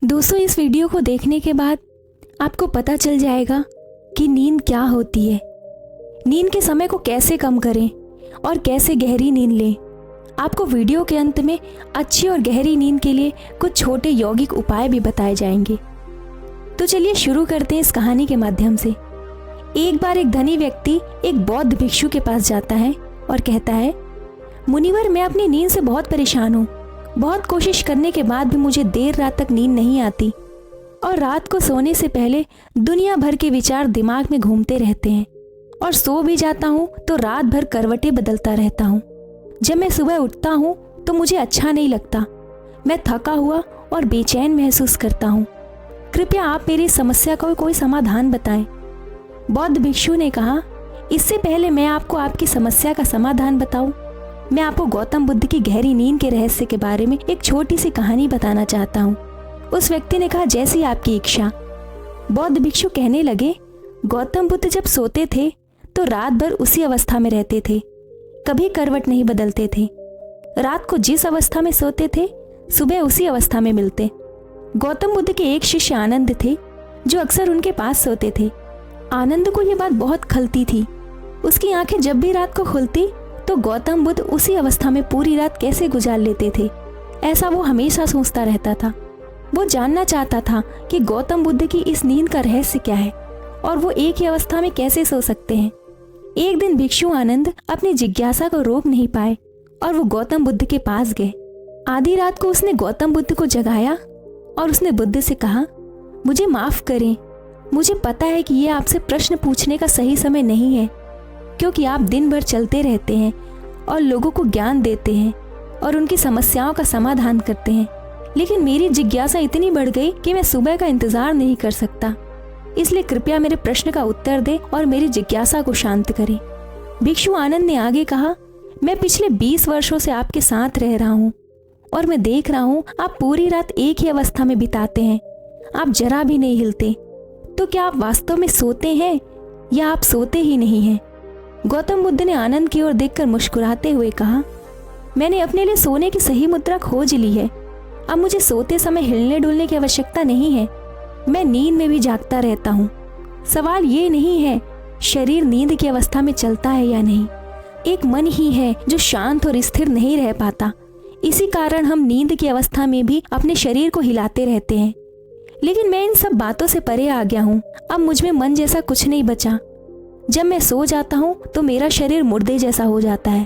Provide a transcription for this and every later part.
दोस्तों, इस वीडियो को देखने के बाद आपको पता चल जाएगा कि नींद क्या होती है, नींद के समय को कैसे कम करें और कैसे गहरी नींद लें। आपको वीडियो के अंत में अच्छी और गहरी नींद के लिए कुछ छोटे यौगिक उपाय भी बताए जाएंगे। तो चलिए शुरू करते हैं इस कहानी के माध्यम से। एक बार एक धनी व्यक्ति एक बौद्ध भिक्षु के पास जाता है और कहता है, मुनिवर, मैं अपनी नींद से बहुत परेशान हूँ। बहुत कोशिश करने के बाद भी मुझे देर रात तक नींद नहीं आती और रात को सोने से पहले दुनिया भर के विचार दिमाग में घूमते रहते हैं और सो भी जाता हूँ तो रात भर करवटें बदलता रहता हूँ। जब मैं सुबह उठता हूँ तो मुझे अच्छा नहीं लगता। मैं थका हुआ और बेचैन महसूस करता हूँ। कृपया आप मेरी समस्या का कोई समाधान बताएं। बौद्ध भिक्षु ने कहा, इससे पहले मैं आपको आपकी समस्या का समाधान बताऊं, मैं आपको गौतम बुद्ध की गहरी नींद के रहस्य के बारे में एक छोटी सी कहानी बताना चाहता हूँ। उस व्यक्ति ने कहा, जैसी आपकी इच्छा। बौद्ध भिक्षु कहने लगे, गौतम बुद्ध जब सोते थे तो रात भर उसी अवस्था में रहते थे, कभी करवट नहीं बदलते थे। रात को जिस अवस्था में सोते थे सुबह उसी अवस्था में मिलते। गौतम बुद्ध के एक शिष्य आनंद थे जो अक्सर उनके पास सोते थे। आनंद को यह बात बहुत खलती थी। उसकी आंखें जब भी रात को खुलती तो गौतम बुद्ध उसी अवस्था में पूरी रात कैसे गुजार लेते थे, ऐसा वो हमेशा सोचता रहता था। वो जानना चाहता था कि गौतम बुद्ध की इस नींद का रहस्य क्या है और वो एक ही अवस्था में कैसे सो सकते हैं। एक दिन भिक्षु आनंद अपनी जिज्ञासा को रोक नहीं पाए और वो गौतम बुद्ध के पास गए। आधी रात को उसने गौतम बुद्ध को जगाया और उसने बुद्ध से कहा, मुझे माफ करें, मुझे पता है कि ये आपसे प्रश्न पूछने का सही समय नहीं है, क्योंकि आप दिन भर चलते रहते हैं और लोगों को ज्ञान देते हैं और उनकी समस्याओं का समाधान करते हैं। लेकिन मेरी जिज्ञासा इतनी बढ़ गई कि मैं सुबह का इंतजार नहीं कर सकता। इसलिए कृपया मेरे प्रश्न का उत्तर दें और मेरी जिज्ञासा को शांत करें। भिक्षु आनंद ने आगे कहा, मैं पिछले 20 वर्षों से आपके साथ रह रहा हूँ और मैं देख रहा हूँ आप पूरी रात एक ही अवस्था में बिताते हैं। आप जरा भी नहीं हिलते। तो क्या आप वास्तव में सोते हैं या आप सोते ही नहीं हैं? गौतम बुद्ध ने आनंद की ओर देखकर मुस्कुराते हुए कहा, मैंने अपने लिए सोने की सही मुद्रा खोज ली है। अब मुझे सोते समय हिलने डुलने की आवश्यकता नहीं है। मैं नींद में भी जागता रहता हूँ। सवाल ये नहीं है शरीर नींद की अवस्था में चलता है या नहीं, एक मन ही है जो शांत और स्थिर नहीं रह पाता। इसी कारण हम नींद की अवस्था में भी अपने शरीर को हिलाते रहते हैं। लेकिन मैं इन सब बातों से परे आ गया हूँ। अब मुझ में मन जैसा कुछ नहीं बचा। जब मैं सो जाता हूँ तो मेरा शरीर मुर्दे जैसा हो जाता है,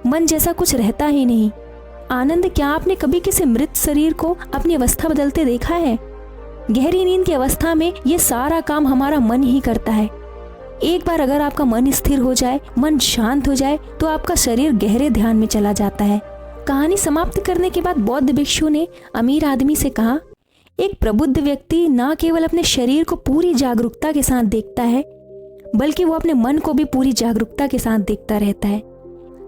मन जैसा कुछ रहता ही नहीं। आनंद, क्या आपने कभी किसी मृत शरीर को अपनी अवस्था बदलते देखा है? गहरी नींद की अवस्था में ये सारा काम हमारा मन ही करता है। एक बार अगर आपका मन स्थिर हो जाए, मन शांत हो जाए, तो आपका शरीर गहरे ध्यान में चला जाता है। कहानी समाप्त करने के बाद बौद्ध भिक्षु ने अमीर आदमी से कहा, एक प्रबुद्ध व्यक्ति न केवल अपने शरीर को पूरी जागरूकता के साथ देखता है, बल्कि वो अपने मन को भी पूरी जागरूकता के साथ देखता रहता है।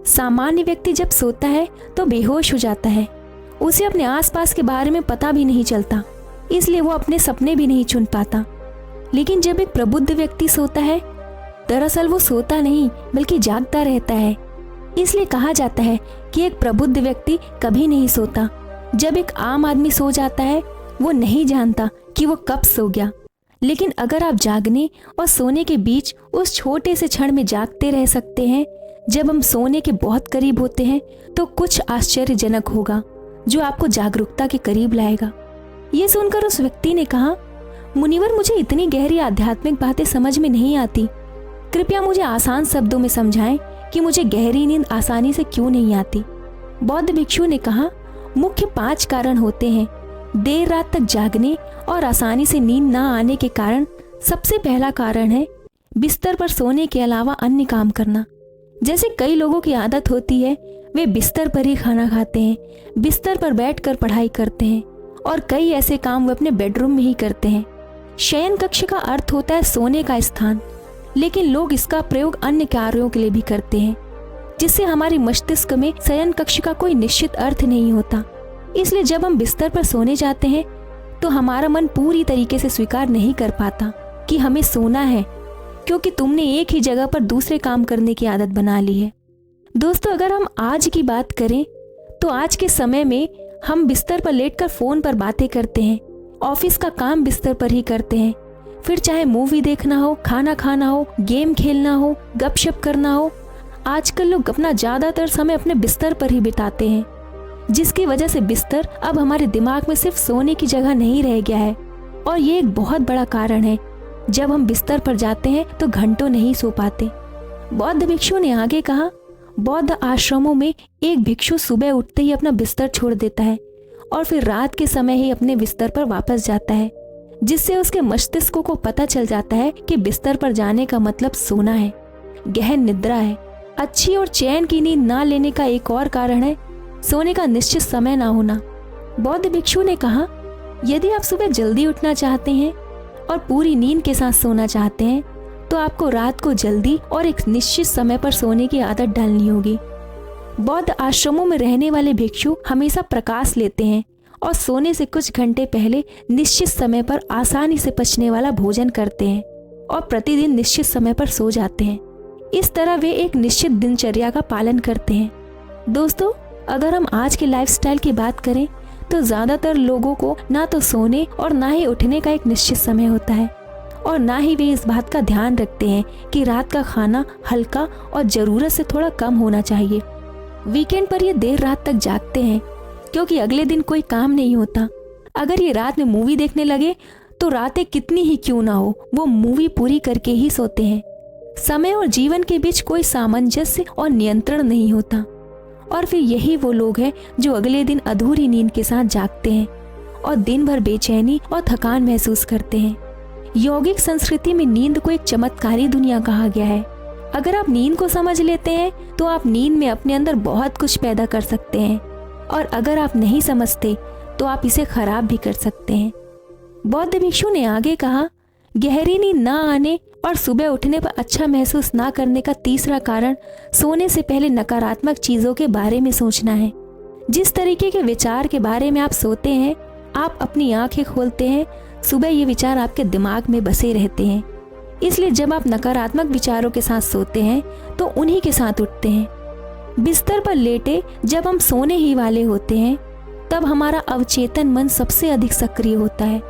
सामान्य व्यक्ति जब सोता है तो बेहोश हो जाता है। उसे अपने आसपास के बारे में पता भी नहीं चलता, इसलिए वो अपने सपने भी नहीं चुन पाता। लेकिन जब एक प्रबुद्ध व्यक्ति सोता है, दरअसल वो सोता नहीं बल्कि जागता रहता है। इसलिए कहा जाता है कि एक प्रबुद्ध व्यक्ति कभी नहीं सोता। जब एक आम आदमी सो जाता है, वो नहीं जानता कि वो कब सो गया। लेकिन अगर आप जागने और सोने के बीच उस छोटे से क्षण में जागते रह सकते हैं जब हम सोने के बहुत करीब होते हैं, तो कुछ आश्चर्यजनक होगा जो आपको जागरूकता के करीब लाएगा। ये सुनकर उस व्यक्ति ने कहा, मुनिवर, मुझे इतनी गहरी आध्यात्मिक बातें समझ में नहीं आती। कृपया मुझे आसान शब्दों में समझाएं कि मुझे गहरी नींद आसानी से क्यों नहीं आती। बौद्ध भिक्षु ने कहा, मुख्य 5 कारण होते हैं देर रात तक जागने और आसानी से नींद ना आने के कारण। सबसे पहला कारण है बिस्तर पर सोने के अलावा अन्य काम करना। जैसे कई लोगों की आदत होती है, वे बिस्तर पर ही खाना खाते हैं, बिस्तर पर बैठकर पढ़ाई करते हैं और कई ऐसे काम वे अपने बेडरूम में ही करते हैं। शयन कक्ष का अर्थ होता है सोने का स्थान, लेकिन लोग इसका प्रयोग अन्य कार्यों के लिए भी करते हैं, जिससे हमारी मस्तिष्क में शयन कक्ष का कोई निश्चित अर्थ नहीं होता। इसलिए जब हम बिस्तर पर सोने जाते हैं तो हमारा मन पूरी तरीके से स्वीकार नहीं कर पाता कि हमें सोना है, क्योंकि तुमने एक ही जगह पर दूसरे काम करने की आदत बना ली है। दोस्तों, अगर हम आज की बात करें तो आज के समय में हम बिस्तर पर लेटकर फोन पर बातें करते हैं, ऑफिस का काम बिस्तर पर ही करते हैं, फिर चाहे मूवी देखना हो, खाना खाना हो, गेम खेलना हो, गपशप करना हो, आजकल लोग अपना ज़्यादातर समय अपने बिस्तर पर ही बिताते हैं, जिसकी वजह से बिस्तर अब हमारे दिमाग में सिर्फ सोने की जगह नहीं रह गया है। और ये एक बहुत बड़ा कारण है, जब हम बिस्तर पर जाते हैं तो घंटों नहीं सो पाते। बौद्ध भिक्षु ने आगे कहा, बौद्ध आश्रमों में एक भिक्षु सुबह उठते ही अपना बिस्तर छोड़ देता है और फिर रात के समय ही अपने बिस्तर पर वापस जाता है, जिससे उसके मस्तिष्क को पता चल जाता है कि बिस्तर पर जाने का मतलब सोना है, गहन निद्रा है। अच्छी और चैन की नींद ना लेने का एक और कारण है सोने का निश्चित समय ना होना। बौद्ध भिक्षु ने कहा, यदि आप सुबह जल्दी उठना चाहते हैं और पूरी नींद के साथ सोना चाहते हैं तो आपको रात को जल्दी और एक निश्चित समय पर सोने की आदत डालनी होगी। बौद्ध आश्रमों में रहने वाले भिक्षु हमेशा प्रकाश लेते हैं और सोने से कुछ घंटे पहले निश्चित समय पर आसानी से पचने वाला भोजन करते हैं और प्रतिदिन निश्चित समय पर सो जाते हैं। इस तरह वे एक निश्चित दिनचर्या का पालन करते हैं। दोस्तों, अगर हम आज के लाइफस्टाइल की बात करें तो ज़्यादातर लोगों को ना तो सोने और ना ही उठने का एक निश्चित समय होता है और ना ही वे इस बात का ध्यान रखते हैं कि रात का खाना हल्का और ज़रूरत से थोड़ा कम होना चाहिए। वीकेंड पर ये देर रात तक जागते हैं क्योंकि अगले दिन कोई काम नहीं होता। अगर ये रात में मूवी देखने लगे तो रातें कितनी ही क्यों ना हो, वो मूवी पूरी करके ही सोते हैं। समय और जीवन के बीच कोई सामंजस्य और नियंत्रण नहीं होता और फिर यही वो लोग हैं जो अगले दिन अधूरी नींद के साथ जागते हैं और दिन भर बेचैनी और थकान महसूस करते हैं। यौगिक संस्कृति में नींद को एक चमत्कारी दुनिया कहा गया है। अगर आप नींद को समझ लेते हैं तो आप नींद में अपने अंदर बहुत कुछ पैदा कर सकते हैं और अगर आप नहीं समझते तो आप इसे खराब भी कर सकते हैं। बौद्ध भिक्षु ने आगे कहा, गहरी नींद ना आने और सुबह उठने पर अच्छा महसूस ना करने का तीसरा कारण सोने से पहले नकारात्मक चीज़ों के बारे में सोचना है। जिस तरीके के विचार के बारे में आप सोते हैं, आप अपनी आंखें खोलते हैं, सुबह ये विचार आपके दिमाग में बसे रहते हैं। इसलिए जब आप नकारात्मक विचारों के साथ सोते हैं तो उन्हीं के साथ उठते हैं। बिस्तर पर लेटे जब हम सोने ही वाले होते हैं तब हमारा अवचेतन मन सबसे अधिक सक्रिय होता है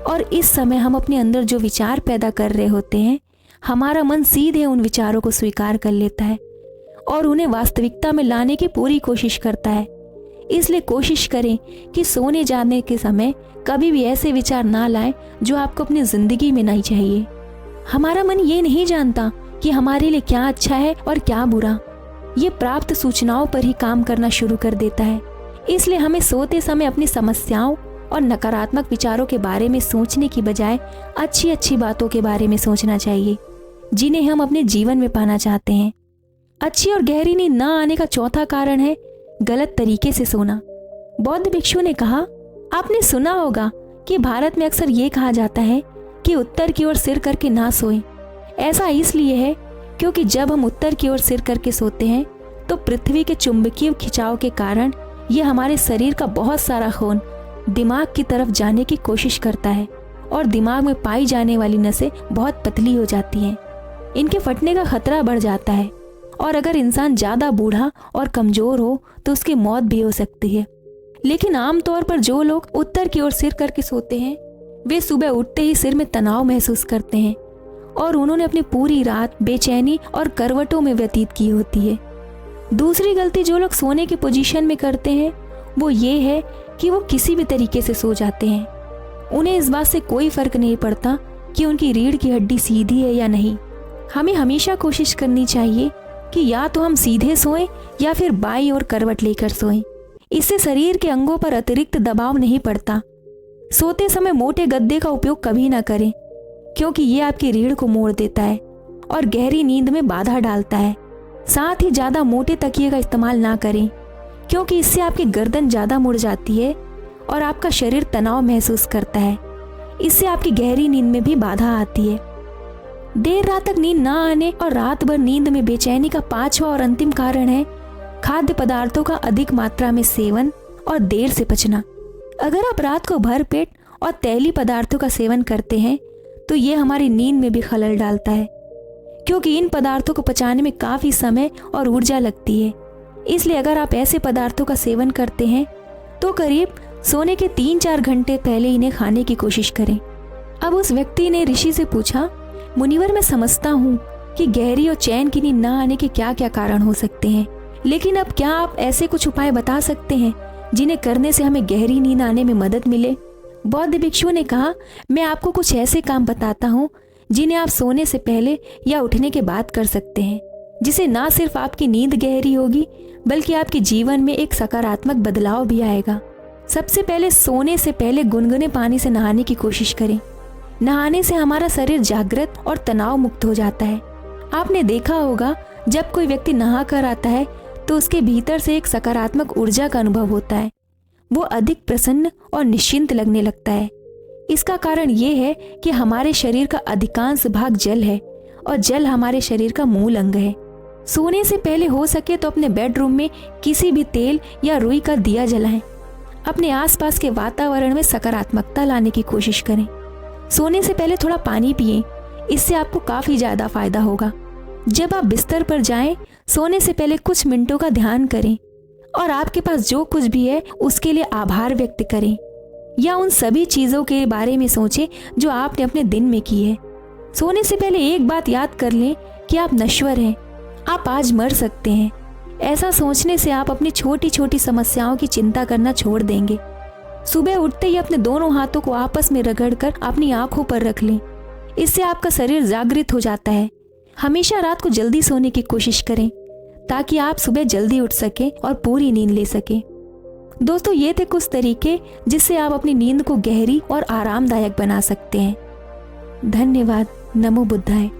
और इस समय हम अपने अंदर जो विचार पैदा कर रहे होते हैं, हमारा मन सीधे उन विचारों को स्वीकार कर लेता है और उन्हें वास्तविकता में लाने की पूरी कोशिश करता है। इसलिए कोशिश करें कि सोने जाने के समय कभी भी ऐसे विचार ना लाएं जो आपको अपनी जिंदगी में नहीं चाहिए। हमारा मन ये नहीं जानता कि हमारे लिए क्या अच्छा है और क्या बुरा। ये प्राप्त सूचनाओं पर ही काम करना शुरू कर देता है। इसलिए हमें सोते समय अपनी समस्याओं और नकारात्मक विचारों के बारे में सोचने की बजाय अच्छी अच्छी बातों के बारे में सोचना चाहिए जिन्हें हम अपने जीवन में पाना चाहते हैं। अच्छी और गहरी नींद न आने का चौथा कारण है गलत तरीके से सोना। बौद्ध भिक्षु ने कहा, आपने सुना होगा कि भारत में अक्सर ये कहा जाता है कि उत्तर की ओर सिर करके ना सोएं। ऐसा इसलिए है क्योंकि जब हम उत्तर की ओर सिर करके सोते हैं तो पृथ्वी के चुंबकीय खिंचाव के कारण ये हमारे शरीर का बहुत सारा खून दिमाग की तरफ जाने की कोशिश करता है और दिमाग में पाई जाने वाली नसें बहुत पतली हो जाती हैं। इनके फटने का खतरा बढ़ जाता है और अगर इंसान ज़्यादा बूढ़ा और कमज़ोर हो तो उसकी मौत भी हो सकती है। लेकिन आमतौर पर जो लोग उत्तर की ओर सिर करके सोते हैं वे सुबह उठते ही सिर में तनाव महसूस करते हैं और उन्होंने अपनी पूरी रात बेचैनी और करवटों में व्यतीत की होती है। दूसरी गलती जो लोग सोने की पोजीशन में करते हैं वो ये है कि वो किसी भी तरीके से सो जाते हैं। उन्हें इस बात से कोई फर्क नहीं पड़ता कि उनकी रीढ़ की हड्डी सीधी है या नहीं। हमें हमेशा कोशिश करनी चाहिए कि या तो हम सीधे सोएं या फिर बाईं ओर करवट लेकर सोएं। इससे शरीर के अंगों पर अतिरिक्त दबाव नहीं पड़ता। सोते समय मोटे गद्दे का उपयोग कभी ना करें क्योंकि ये आपकी रीढ़ को मोड़ देता है और गहरी नींद में बाधा डालता है। साथ ही ज़्यादा मोटे तकिए का इस्तेमाल ना करें क्योंकि इससे आपकी गर्दन ज़्यादा मुड़ जाती है और आपका शरीर तनाव महसूस करता है। इससे आपकी गहरी नींद में भी बाधा आती है। देर रात तक नींद ना आने और रात भर नींद में बेचैनी का पांचवा और अंतिम कारण है खाद्य पदार्थों का अधिक मात्रा में सेवन और देर से पचना। अगर आप रात को भरपेट और तैलीय पदार्थों का सेवन करते हैं तो ये हमारी नींद में भी खलल डालता है क्योंकि इन पदार्थों को पचाने में काफ़ी समय और ऊर्जा लगती है। इसलिए अगर आप ऐसे पदार्थों का सेवन करते हैं तो करीब सोने के 3-4 घंटे पहले इन्हें खाने की कोशिश करें। अब उस व्यक्ति ने ऋषि से पूछा, मुनिवर मैं समझता हूँ कि गहरी और चैन की नींद ना आने के क्या क्या कारण हो सकते हैं, लेकिन अब क्या आप ऐसे कुछ उपाय बता सकते हैं जिन्हें करने से हमें गहरी नींद आने में मदद मिले? बौद्ध भिक्षु ने कहा, मैं आपको कुछ ऐसे काम बताता हूँ जिन्हें आप सोने से पहले या उठने के बाद कर सकते हैं, जिससे ना सिर्फ आपकी नींद गहरी होगी बल्कि आपके जीवन में एक सकारात्मक बदलाव भी आएगा। सबसे पहले सोने से पहले गुनगुने पानी से नहाने की कोशिश करें। नहाने से हमारा शरीर जागृत और तनाव मुक्त हो जाता है। आपने देखा होगा जब कोई व्यक्ति नहा कर आता है तो उसके भीतर से एक सकारात्मक ऊर्जा का अनुभव होता है। वो अधिक प्रसन्न और निश्चिंत लगने लगता है। इसका कारण ये है कि हमारे शरीर का अधिकांश भाग जल है और जल हमारे शरीर का मूल अंग है। सोने से पहले हो सके तो अपने बेडरूम में किसी भी तेल या रुई का दिया जलाएं। अपने आसपास के वातावरण में सकारात्मकता लाने की कोशिश करें। सोने से पहले थोड़ा पानी पिएं, इससे आपको काफी ज्यादा फायदा होगा। जब आप बिस्तर पर जाएं, सोने से पहले कुछ मिनटों का ध्यान करें और आपके पास जो कुछ भी है उसके लिए आभार व्यक्त करें या उन सभी चीजों के बारे में सोचें जो आपने अपने दिन में की है। सोने से पहले एक बात याद कर लें कि आप नश्वर हैं, आप आज मर सकते हैं। ऐसा सोचने से आप अपनी छोटी छोटी समस्याओं की चिंता करना छोड़ देंगे। सुबह उठते ही अपने दोनों हाथों को आपस में रगड़कर अपनी आंखों पर रख लें, इससे आपका शरीर जागृत हो जाता है। हमेशा रात को जल्दी सोने की कोशिश करें ताकि आप सुबह जल्दी उठ सकें और पूरी नींद ले सकें। दोस्तों, ये थे कुछ तरीके जिससे आप अपनी नींद को गहरी और आरामदायक बना सकते हैं। धन्यवाद। नमो बुद्धाय।